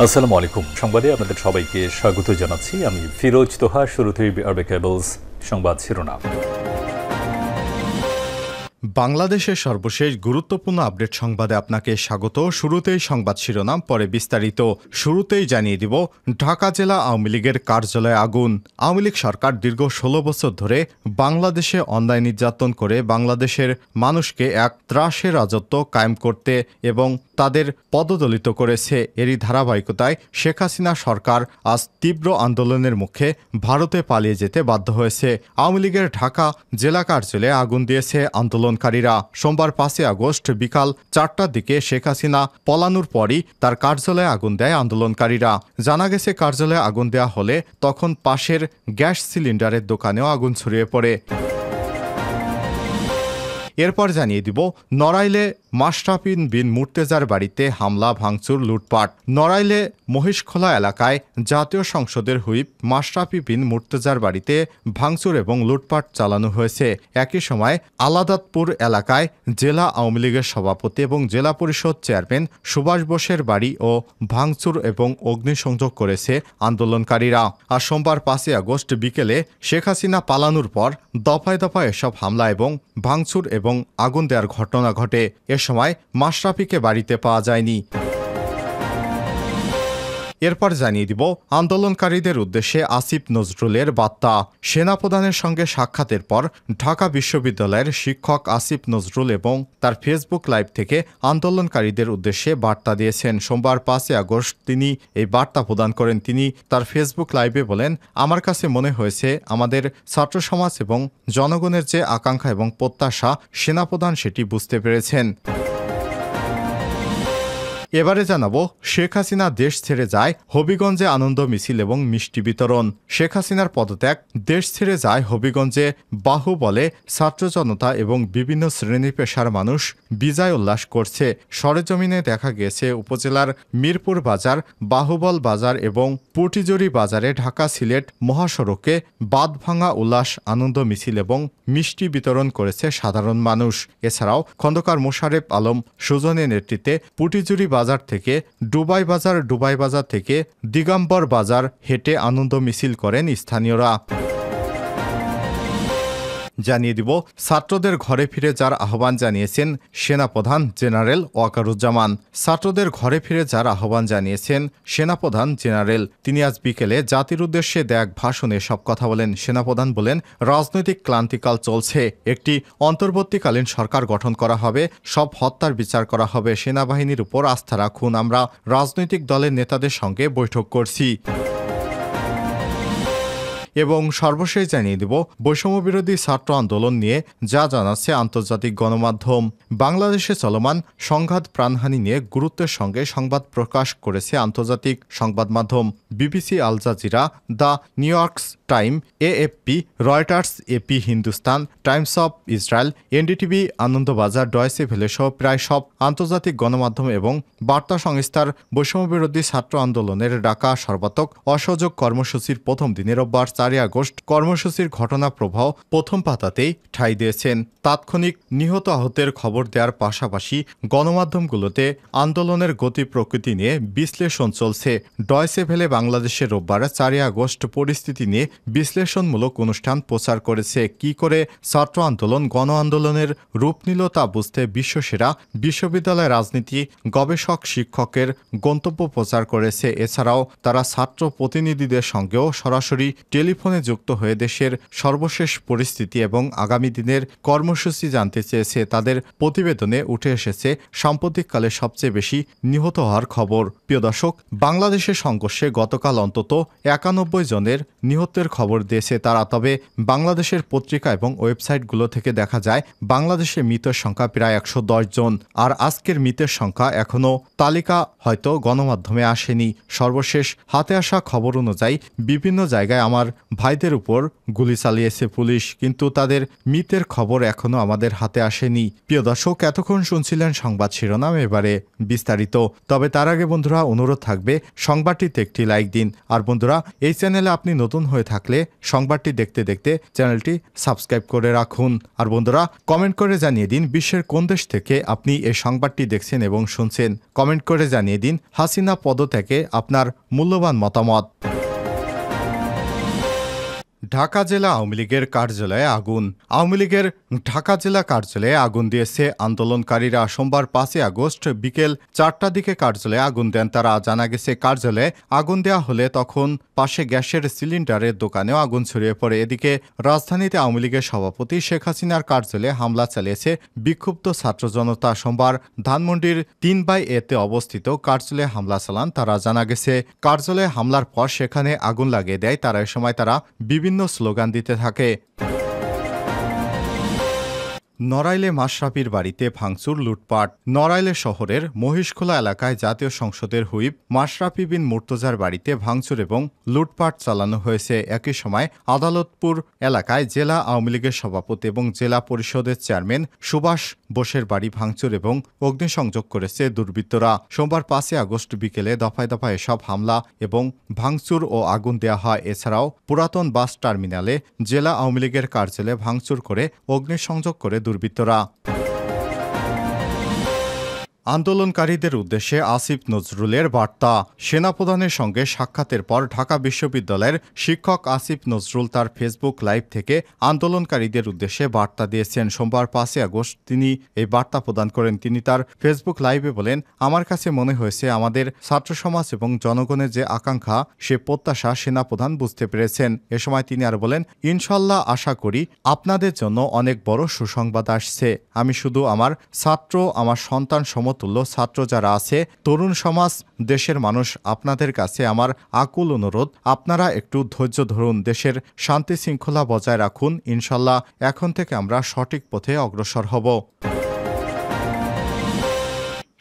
আসসালামু আলাইকুম। সংবাদে আপনাদের সবাইকে স্বাগত জানাচ্ছি। আমি ফিরোজ তোহা। শুরুতেই আরবে কেবলস সংবাদ শিরোনাম। বাংলাদেশের সর্বশেষ গুরুত্বপূর্ণ আপডেট সংবাদে আপনাকে স্বাগত। শুরুতেই সংবাদ শিরোনাম, পরে বিস্তারিত। শুরুতেই জানিয়ে দিব, ঢাকা জেলা আওয়ামী লীগের কার্যালয়ে আগুন। আওয়ামী লীগ সরকার দীর্ঘ ১৬ বছর ধরে বাংলাদেশে অন্যায় নির্যাতন করে বাংলাদেশের মানুষকে এক ত্রাসের রাজত্ব কায়েম করতে এবং তাদের পদদলিত করেছে। এরই ধারাবাহিকতায় শেখ হাসিনা সরকার আজ তীব্র আন্দোলনের মুখে ভারতে পালিয়ে যেতে বাধ্য হয়েছে। আওয়ামী লীগের ঢাকা জেলা কার্যালয়ে আগুন দিয়েছে আন্দোলনকারীরা। সোমবার ৫ আগস্ট বিকাল ৪টার দিকে শেখ হাসিনা পলানোর পরই তার কার্যালয়ে আগুন দেয় আন্দোলনকারীরা। জানা গেছে, কার্যালয়ে আগুন দেওয়া হলে তখন পাশের গ্যাস সিলিন্ডারের দোকানেও আগুন ছড়িয়ে পড়ে। এরপর জানিয়ে দিব, নড়াইলে মাশরাফি বিন মুর্তেজার বাড়িতে হামলা, ভাঙচুর, লুটপাট। নড়াইলে মহিষখোলা এলাকায় জাতীয় সংসদের হুইপ মাশরাফি বিন মুর্তেজার বাড়িতে ভাঙচুর এবং লুটপাট চালানো হয়েছে। একই সময় আলাদাতপুর এলাকায় জেলা আওয়ামী লীগের সভাপতি এবং জেলা পরিষদ চেয়ারম্যান সুভাষ বোসের বাড়ি ও ভাঙচুর এবং অগ্নিসংযোগ করেছে আন্দোলনকারীরা। আর সোমবার ৫ আগস্ট বিকেলে শেখ হাসিনা পালানোর পর দফায় দফায় এসব হামলা এবং ভাঙচুর এবং আগুন দেওয়ার ঘটনা ঘটে। এ সময় মাশরাফিকে বাড়িতে পাওয়া যায়নি। এরপর জানিয়ে দিব, আন্দোলনকারীদের উদ্দেশ্যে আসিফ নজরুলের বার্তা। সেনাপ্রধানের সঙ্গে সাক্ষাতের পর ঢাকা বিশ্ববিদ্যালয়ের শিক্ষক আসিফ নজরুল এবং তার ফেসবুক লাইভ থেকে আন্দোলনকারীদের উদ্দেশ্যে বার্তা দিয়েছেন। সোমবার ৫ আগস্ট তিনি এই বার্তা প্রদান করেন। তিনি তার ফেসবুক লাইভে বলেন, আমার কাছে মনে হয়েছে আমাদের ছাত্র সমাজ এবং জনগণের যে আকাঙ্ক্ষা এবং প্রত্যাশা, সেনাপ্রধান সেটি বুঝতে পেরেছেন। এবারে জানাবো, শেখ হাসিনা দেশ ছেড়ে যায়, হবিগঞ্জে আনন্দ মিছিল এবং মিষ্টি বিতরণ। শেখ হাসিনার পদত্যাগ, দেশ ছেড়ে যায় হবিগঞ্জে বাহুবলে ছাত্র জনতা এবং বিভিন্ন শ্রেণী পেশার মানুষ বিজয় উল্লাস করছে। সরেজমিনে দেখা গেছে, উপজেলার মিরপুর বাজার, বাহুবল বাজার এবং পুটিজুরি বাজারে ঢাকা সিলেট মহাসড়কে বাঁধভাঙা উল্লাস আনন্দ মিছিল এবং মিষ্টি বিতরণ করেছে সাধারণ মানুষ। এছাড়াও খন্দকার মোশারেফ আলম সুজনের নেতৃত্বে পুটিজুরি বাজার থেকে ডুবাই বাজার থেকে দিগম্বর বাজার হেঁটে আনন্দ মিছিল করেন স্থানীয়রা। জানিয়ে দিব, ছাত্রদের ঘরে ফিরে যাওয়ার আহ্বান জানিয়েছেন সেনাপ্রধান জেনারেল ওয়াকারুজ্জামান। ছাত্রদের ঘরে ফিরে যাওয়ার আহ্বান জানিয়েছেন সেনাপ্রধান জেনারেল। তিনি আজ বিকেলে জাতির উদ্দেশ্যে দেয়া এক ভাষণে সব কথা বলেন। সেনাপ্রধান বলেন, রাজনৈতিক ক্লান্তিকাল চলছে, একটি অন্তর্বর্তীকালীন সরকার গঠন করা হবে, সব হত্যার বিচার করা হবে, সেনাবাহিনীর উপর আস্থা রাখুন। আমরা রাজনৈতিক দলের নেতাদের সঙ্গে বৈঠক করছি। এবং সর্বশেষ জানিয়ে দেব, বৈষম্যবিরোধী ছাত্র আন্দোলন নিয়ে যা জানাচ্ছে আন্তর্জাতিক গণমাধ্যম। বাংলাদেশে চলমান সংঘাত প্রাণহানি নিয়ে গুরুত্বের সঙ্গে সংবাদ প্রকাশ করেছে আন্তর্জাতিক সংবাদ মাধ্যম BBC, Al Jazeera, the New York Time, AFP, Reuters, AP Hindustan, Times of Israel, NDTV, Anandabazar, Deutsche Welle সহ প্রায় সব আন্তর্জাতিক গণমাধ্যম এবং বার্তা সংস্থার বৈষম্যবিরোধী ছাত্র আন্দোলনের ডাকা সর্বাত্মক অসহযোগ কর্মসূচির প্রথম দিনে রোববার ৪ আগস্ট কর্মসূচির ঘটনা প্রবাহ প্রথম পাতাতেই ঠাঁই দিয়েছেন। তাৎক্ষণিক নিহত আহতের খবর দেওয়ার পাশাপাশি গণমাধ্যমগুলোতে আন্দোলনের গতি প্রকৃতি নিয়ে বিশ্লেষণ চলছে। ডয়েচে ভেলে বাংলাদেশের রোববার ৪ আগস্ট পরিস্থিতি নিয়ে বিশ্লেষণমূলক অনুষ্ঠান প্রচার করেছে। কি করে ছাত্র আন্দোলন গণ আন্দোলনের রূপ নিল তা বুঝতে বিশ্বসেরা বিশ্ববিদ্যালয় রাজনীতি গবেষক শিক্ষকের গন্তব্য প্রচার করেছে। এছাড়াও তারা ছাত্র প্রতিনিধিদের সঙ্গেও সরাসরি টেলিফোনে যুক্ত হয়ে দেশের সর্বশেষ পরিস্থিতি এবং আগামী দিনের কর্মসূচি জানতে চেয়েছে। তাদের প্রতিবেদনে উঠে এসেছে সাম্প্রতিককালে সবচেয়ে বেশি নিহত হওয়ার খবর। প্রিয় দর্শক, বাংলাদেশের সংঘর্ষে গতকাল অন্তত ৯১ জনের নিহতের খবর দিয়েছে তারা। তবে বাংলাদেশের পত্রিকা এবং ওয়েবসাইটগুলো থেকে দেখা যায় বাংলাদেশে মৃতের সংখ্যা প্রায় ১১০ জন। আর আজকের মৃতের সংখ্যা এখনও তালিকা হয়তো গণমাধ্যমে আসেনি। সর্বশেষ হাতে আসা খবর অনুযায়ী বিভিন্ন জায়গায় আমার ভাইদের উপর গুলি চালিয়েছে পুলিশ, কিন্তু তাদের মৃতের খবর এখনো আমাদের হাতে আসেনি। প্রিয় দর্শক, এতক্ষণ শুনছিলেন সংবাদ শিরোনাম, এবারে বিস্তারিত। তবে তার আগে বন্ধুরা অনুরোধ থাকবে সংবাদটিতে একটি লাইক দিন। আর বন্ধুরা, এই চ্যানেলে আপনি নতুন হয়ে থাকলে সংবাদটি দেখতে দেখতে চ্যানেলটি সাবস্ক্রাইব করে রাখুন। আর বন্ধুরা, কমেন্ট করে জানিয়ে দিন বিশ্বের কোন দেশ থেকে আপনি এই সংবাদটি দেখছেন এবং শুনছেন। কমেন্ট করে জানিয়ে দিন হাসিনা পদত্যাগে আপনার মূল্যবান মতামত। ঢাকা জেলা আওয়ামী লীগের কার্যালয়ে আগুন। আওয়ামী লীগের ঢাকা জেলা কার্যালয়ে আগুন দিয়েছে আন্দোলনকারীরা। সোমবার 5 আগস্ট বিকেল 4টার দিকে কার্যালয়ে আগুন দেন তারা। জানা গেছে, কার্যালয়ে আগুন দেওয়া হলে তখন পাশে গ্যাসের সিলিন্ডারের দোকানেও আগুন ছড়িয়ে পড়ে। এদিকে রাজধানীতে আওয়ামী লীগের সভাপতি শেখ হাসিনার কার্যালয়ে হামলা চালিয়েছে বিক্ষুব্ধ ছাত্র জনতা। সোমবার ধানমন্ডির 3/A-তে অবস্থিত কার্যালয়ে হামলা চালান তারা। জানা গেছে, কার্যালয়ে হামলার পর সেখানে আগুন লাগিয়ে দেয় তারা। এ সময় তারা বিভিন্ন স্লোগান দিতে থাকে। নড়াইলে মাশরাফির বাড়িতে ভাঙচুর, লুটপাট। নড়াইলে শহরের মহিষখোলা এলাকায় জাতীয় সংসদের হুইপ মাশরাফি বিন মুর্তজার বাড়িতে ভাঙচুর এবং লুটপাট চালানো হয়েছে। একই সময় আদালতপুর এলাকায় জেলা আওয়ামী লীগের সভাপতি এবং জেলা পরিষদের চেয়ারম্যান সুভাষ বোসের বাড়ি ভাঙচুর এবং অগ্নিসংযোগ করেছে দুর্বৃত্তরা। সোমবার 5 আগস্ট বিকেলে দফায় দফায় এসব হামলা এবং ভাঙচুর ও আগুন দেওয়া হয়। এছাড়াও পুরাতন বাস টার্মিনালে জেলা আওয়ামী লীগের কার্যালয়ে ভাঙচুর করে অগ্নিসংযোগ করে দুর্বৃত্তরা। আন্দোলনকারীদের উদ্দেশ্যে আসিফ নজরুলের বার্তা। সেনাপ্রধানের সঙ্গে সাক্ষাতের পর ঢাকা বিশ্ববিদ্যালয়ের শিক্ষক আসিফ নজরুল তার ফেসবুক লাইভ থেকে আন্দোলনকারীদের উদ্দেশ্যে বার্তা দিয়েছেন। সোমবার 5 আগস্ট তিনি এই বার্তা প্রদান করেন। তিনি তার ফেসবুক লাইভে বলেন, আমার কাছে মনে হয়েছে আমাদের ছাত্র সমাজ এবং জনগণের যে আকাঙ্ক্ষা, সে প্রত্যাশা সেনাপ্রধান বুঝতে পেরেছেন। এ সময় তিনি আর বলেন, ইনশাল্লাহ আশা করি আপনাদের জন্য অনেক বড় সুসংবাদ আসছে। আমি শুধু আমার ছাত্র, আমার সন্তান সমতুল্য ছাত্র যারা আছে, তরুণ সমাজ, দেশের মানুষ, আপনাদের কাছে আমার আকুল অনুরোধ, আপনারা একটু ধৈর্য ধরুন, দেশের শান্তি শৃঙ্খলা বজায় রাখুন। ইনশাল্লাহ এখন থেকে আমরা সঠিক পথে অগ্রসর হব।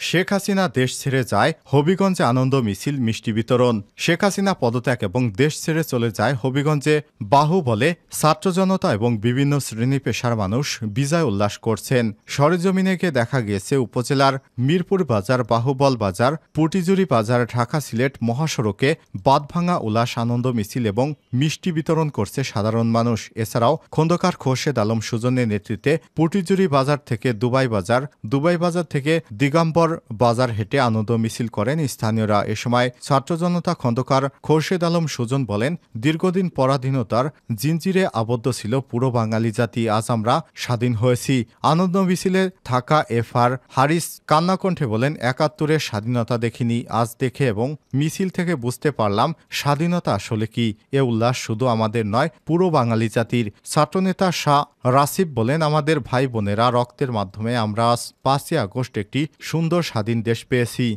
শেখ হাসিনা দেশ ছেড়ে যায়, হবিগঞ্জে আনন্দ মিছিল, মিষ্টি বিতরণ। শেখ হাসিনা পদত্যাগ এবং দেশ ছেড়ে চলে যায় হবিগঞ্জে বাহুবলে ছাত্র জনতা এবং বিভিন্ন শ্রেণী পেশার মানুষ বিজয় উল্লাস করছেন। সরেজমিনে গিয়ে দেখা গিয়েছে উপজেলার মিরপুর বাজার, বাহুবল বাজার, পুটিজুরি বাজার, ঢাকা সিলেট মহাসড়কে বাঁধভাঙা উল্লাস আনন্দ মিছিল এবং মিষ্টি বিতরণ করছে সাধারণ মানুষ। এছাড়াও খন্দকার খোরশেদ আলম সুজনের নেতৃত্বে পুটিজুরি বাজার থেকে দুবাই বাজার, দুবাই বাজার থেকে দিগম্বর বাজার হেঁটে আনন্দ মিছিল করেন স্থানীয়রা। এ সময় ছাত্র জনতা খন্দকার খোরশেদ আলম সুজন বলেন, দীর্ঘদিন পরাধীনতার জিঞ্জিরে আবদ্ধ ছিল পুরো বাঙালি জাতি, আজ আমরা স্বাধীন হয়েছি। আনন্দ মিছিলে থাকা FR হারিস কান্নাকণ্ঠে বলেন, ৭১-এর স্বাধীনতা দেখিনি, আজ দেখে এবং মিছিল থেকে বুঝতে পারলাম স্বাধীনতা আসলে কি। এ উল্লাস শুধু আমাদের নয়, পুরো বাঙালি জাতির। ছাত্রনেতা শাহ রাসিফ বলেন, আমাদের ভাই বোনেরা রক্তের মাধ্যমে আমরা আজ 5 আগস্ট একটি সুন্দর স্বাধীন দেশ পেয়েছি।